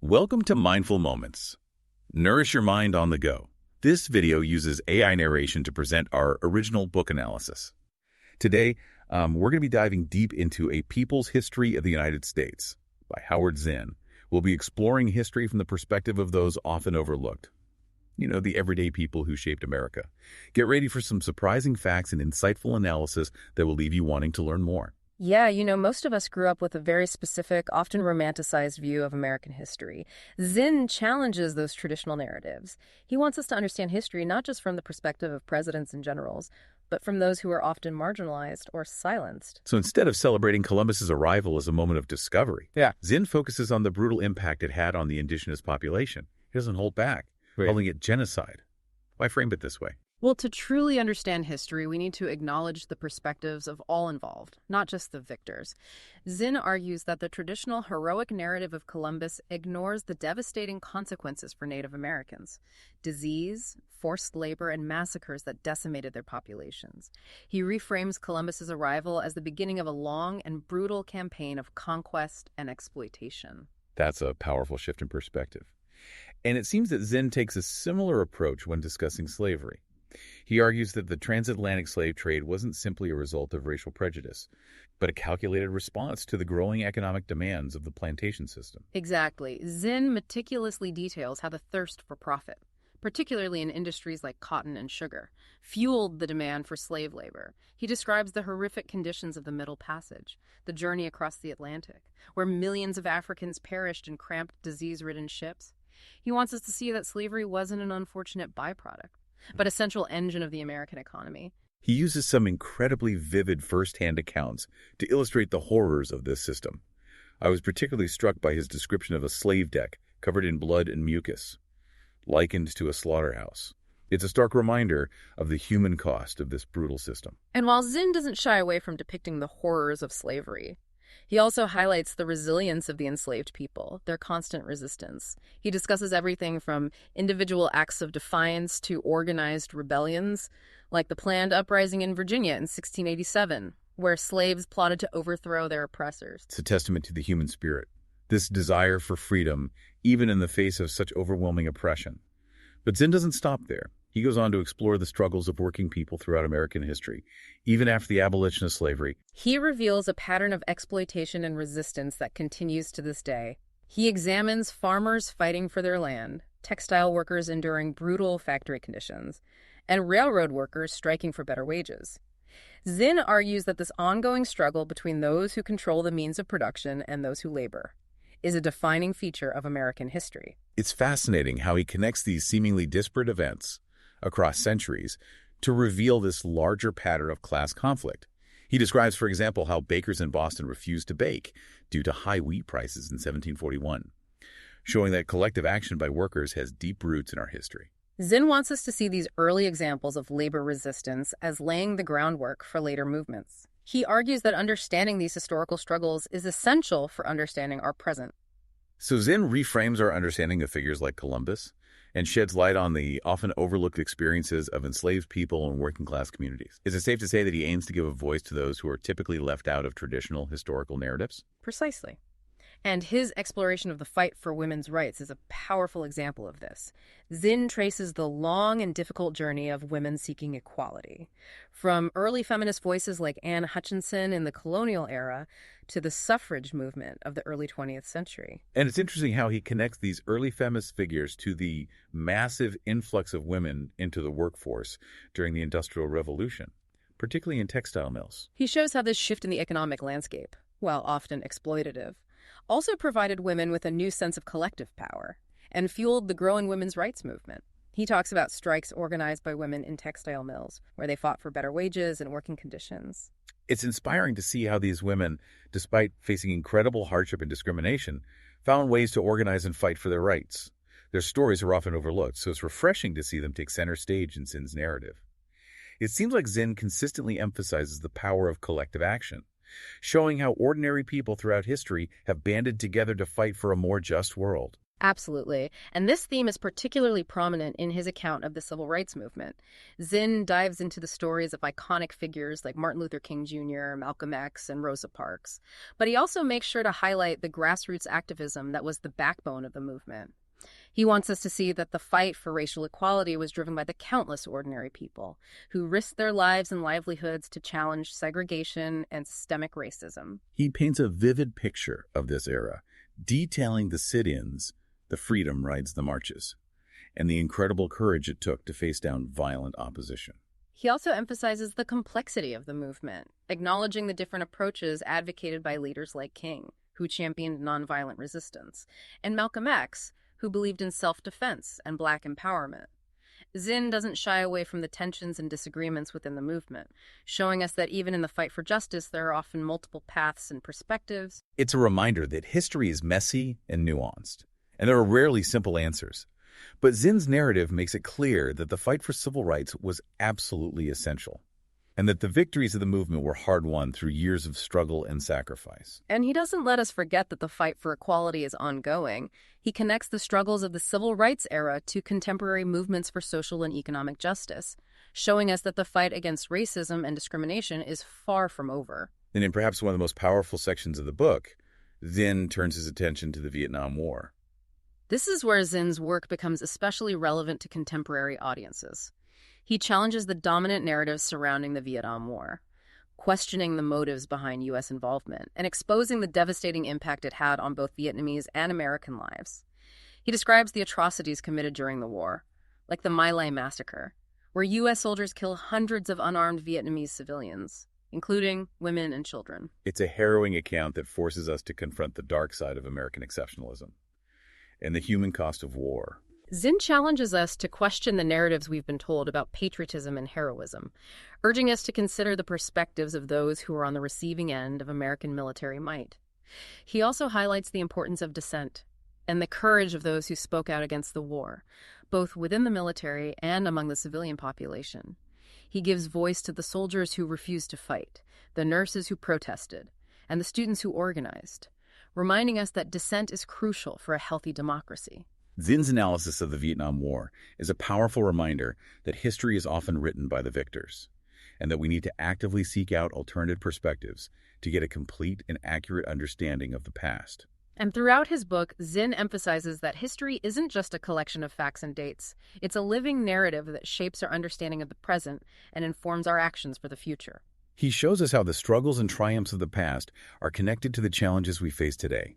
Welcome to Mindful Moments. Nourish your mind on the go. This video uses AI narration to present our original book analysis. Today, we're going to be diving deep into A People's History of the United States by Howard Zinn. We'll be exploring history from the perspective of those often overlooked. You know, the everyday people who shaped America. Get ready for some surprising facts and insightful analysis that will leave you wanting to learn more. Yeah, most of us grew up with a very specific, often romanticized view of American history. Zinn challenges those traditional narratives. He wants us to understand history not just from the perspective of presidents and generals, but from those who are often marginalized or silenced. So instead of celebrating Columbus's arrival as a moment of discovery, Zinn focuses on the brutal impact it had on the indigenous population. He doesn't hold back, calling it genocide. Why frame it this way? Well, to truly understand history, we need to acknowledge the perspectives of all involved, not just the victors. Zinn argues that the traditional heroic narrative of Columbus ignores the devastating consequences for Native Americans: disease, forced labor, and massacres that decimated their populations. He reframes Columbus's arrival as the beginning of a long and brutal campaign of conquest and exploitation. That's a powerful shift in perspective. And it seems that Zinn takes a similar approach when discussing slavery. He argues that the transatlantic slave trade wasn't simply a result of racial prejudice, but a calculated response to the growing economic demands of the plantation system. Exactly. Zinn meticulously details how the thirst for profit, particularly in industries like cotton and sugar, fueled the demand for slave labor. He describes the horrific conditions of the Middle Passage, the journey across the Atlantic, where millions of Africans perished in cramped, disease-ridden ships. He wants us to see that slavery wasn't an unfortunate byproduct, but a central engine of the American economy. He uses some incredibly vivid first-hand accounts to illustrate the horrors of this system. I was particularly struck by his description of a slave deck covered in blood and mucus, likened to a slaughterhouse. It's a stark reminder of the human cost of this brutal system. And while Zinn doesn't shy away from depicting the horrors of slavery, he also highlights the resilience of the enslaved people, their constant resistance. He discusses everything from individual acts of defiance to organized rebellions, like the planned uprising in Virginia in 1687, where slaves plotted to overthrow their oppressors. It's a testament to the human spirit, this desire for freedom, even in the face of such overwhelming oppression. But Zinn doesn't stop there. He goes on to explore the struggles of working people throughout American history, even after the abolition of slavery. He reveals a pattern of exploitation and resistance that continues to this day. He examines farmers fighting for their land, textile workers enduring brutal factory conditions, and railroad workers striking for better wages. Zinn argues that this ongoing struggle between those who control the means of production and those who labor is a defining feature of American history. It's fascinating how he connects these seemingly disparate events across centuries to reveal this larger pattern of class conflict. He describes, for example, how bakers in Boston refused to bake due to high wheat prices in 1741, showing that collective action by workers has deep roots in our history. Zinn wants us to see these early examples of labor resistance as laying the groundwork for later movements. He argues that understanding these historical struggles is essential for understanding our present. So Zinn reframes our understanding of figures like Columbus and sheds light on the often overlooked experiences of enslaved people and working-class communities. Is it safe to say that he aims to give a voice to those who are typically left out of traditional historical narratives? Precisely. And his exploration of the fight for women's rights is a powerful example of this. Zinn traces the long and difficult journey of women seeking equality, from early feminist voices like Anne Hutchinson in the colonial era to the suffrage movement of the early 20th century. And it's interesting how he connects these early feminist figures to the massive influx of women into the workforce during the Industrial Revolution, particularly in textile mills. He shows how this shift in the economic landscape, while often exploitative, also provided women with a new sense of collective power and fueled the growing women's rights movement. He talks about strikes organized by women in textile mills, where they fought for better wages and working conditions. It's inspiring to see how these women, despite facing incredible hardship and discrimination, found ways to organize and fight for their rights. Their stories are often overlooked, so it's refreshing to see them take center stage in Zinn's narrative. It seems like Zinn consistently emphasizes the power of collective action, showing how ordinary people throughout history have banded together to fight for a more just world. Absolutely. And this theme is particularly prominent in his account of the civil rights movement. Zinn dives into the stories of iconic figures like Martin Luther King Jr., Malcolm X, and Rosa Parks. But he also makes sure to highlight the grassroots activism that was the backbone of the movement. He wants us to see that the fight for racial equality was driven by the countless ordinary people who risked their lives and livelihoods to challenge segregation and systemic racism. He paints a vivid picture of this era, detailing the sit-ins, the freedom rides, the marches, and the incredible courage it took to face down violent opposition. He also emphasizes the complexity of the movement, acknowledging the different approaches advocated by leaders like King, who championed nonviolent resistance, and Malcolm X, who believed in self-defense and Black empowerment. Zinn doesn't shy away from the tensions and disagreements within the movement, showing us that even in the fight for justice, there are often multiple paths and perspectives. It's a reminder that history is messy and nuanced, and there are rarely simple answers. But Zinn's narrative makes it clear that the fight for civil rights was absolutely essential, and that the victories of the movement were hard-won through years of struggle and sacrifice. And he doesn't let us forget that the fight for equality is ongoing. He connects the struggles of the civil rights era to contemporary movements for social and economic justice, showing us that the fight against racism and discrimination is far from over. And in perhaps one of the most powerful sections of the book, Zinn turns his attention to the Vietnam War. This is where Zinn's work becomes especially relevant to contemporary audiences. He challenges the dominant narratives surrounding the Vietnam War, questioning the motives behind U.S. involvement, and exposing the devastating impact it had on both Vietnamese and American lives. He describes the atrocities committed during the war, like the My Lai massacre, where U.S. soldiers kill hundreds of unarmed Vietnamese civilians, including women and children. It's a harrowing account that forces us to confront the dark side of American exceptionalism and the human cost of war. Zinn challenges us to question the narratives we've been told about patriotism and heroism, urging us to consider the perspectives of those who are on the receiving end of American military might. He also highlights the importance of dissent and the courage of those who spoke out against the war, both within the military and among the civilian population. He gives voice to the soldiers who refused to fight, the nurses who protested, and the students who organized, reminding us that dissent is crucial for a healthy democracy. Zinn's analysis of the Vietnam War is a powerful reminder that history is often written by the victors, and that we need to actively seek out alternative perspectives to get a complete and accurate understanding of the past. And throughout his book, Zinn emphasizes that history isn't just a collection of facts and dates. It's a living narrative that shapes our understanding of the present and informs our actions for the future. He shows us how the struggles and triumphs of the past are connected to the challenges we face today,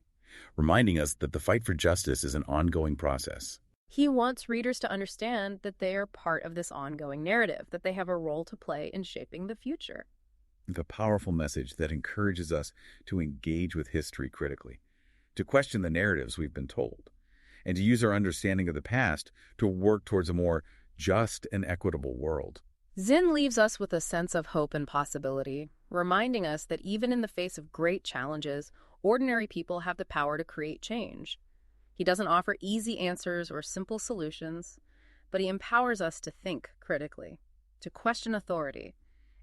reminding us that the fight for justice is an ongoing process. He wants readers to understand that they are part of this ongoing narrative, that they have a role to play in shaping the future. The powerful message that encourages us to engage with history critically, to question the narratives we've been told, and to use our understanding of the past to work towards a more just and equitable world. Zinn leaves us with a sense of hope and possibility, reminding us that even in the face of great challenges, ordinary people have the power to create change. He doesn't offer easy answers or simple solutions, but he empowers us to think critically, to question authority,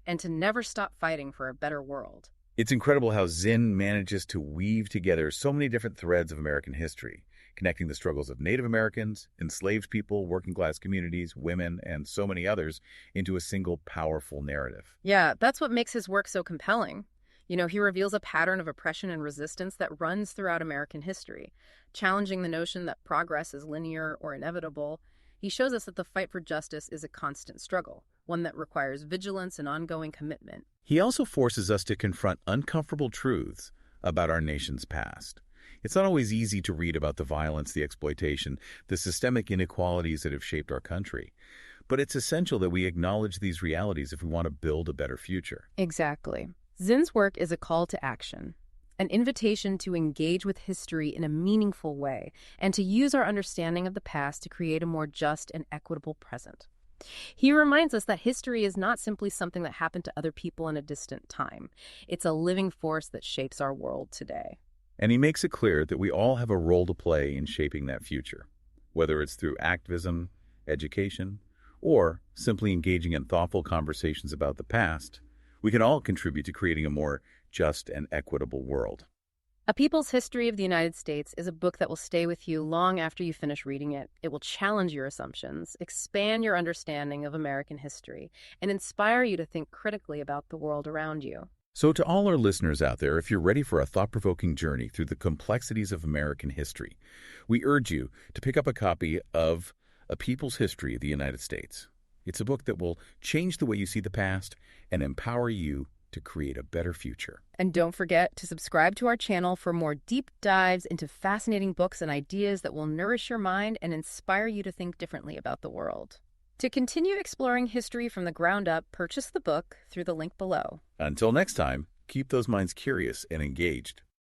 and to never stop fighting for a better world. It's incredible how Zinn manages to weave together so many different threads of American history, connecting the struggles of Native Americans, enslaved people, working-class communities, women, and so many others into a single powerful narrative. Yeah, that's what makes his work so compelling. He reveals a pattern of oppression and resistance that runs throughout American history, challenging the notion that progress is linear or inevitable. He shows us that the fight for justice is a constant struggle, one that requires vigilance and ongoing commitment. He also forces us to confront uncomfortable truths about our nation's past. It's not always easy to read about the violence, the exploitation, the systemic inequalities that have shaped our country. But it's essential that we acknowledge these realities if we want to build a better future. Exactly. Zinn's work is a call to action, an invitation to engage with history in a meaningful way, and to use our understanding of the past to create a more just and equitable present. He reminds us that history is not simply something that happened to other people in a distant time. It's a living force that shapes our world today. And he makes it clear that we all have a role to play in shaping that future, whether it's through activism, education, or simply engaging in thoughtful conversations about the past. We can all contribute to creating a more just and equitable world. A People's History of the United States is a book that will stay with you long after you finish reading it. It will challenge your assumptions, expand your understanding of American history, and inspire you to think critically about the world around you. So to all our listeners out there, if you're ready for a thought-provoking journey through the complexities of American history, we urge you to pick up a copy of A People's History of the United States. It's a book that will change the way you see the past and empower you to create a better future. And don't forget to subscribe to our channel for more deep dives into fascinating books and ideas that will nourish your mind and inspire you to think differently about the world. To continue exploring history from the ground up, purchase the book through the link below. Until next time, keep those minds curious and engaged.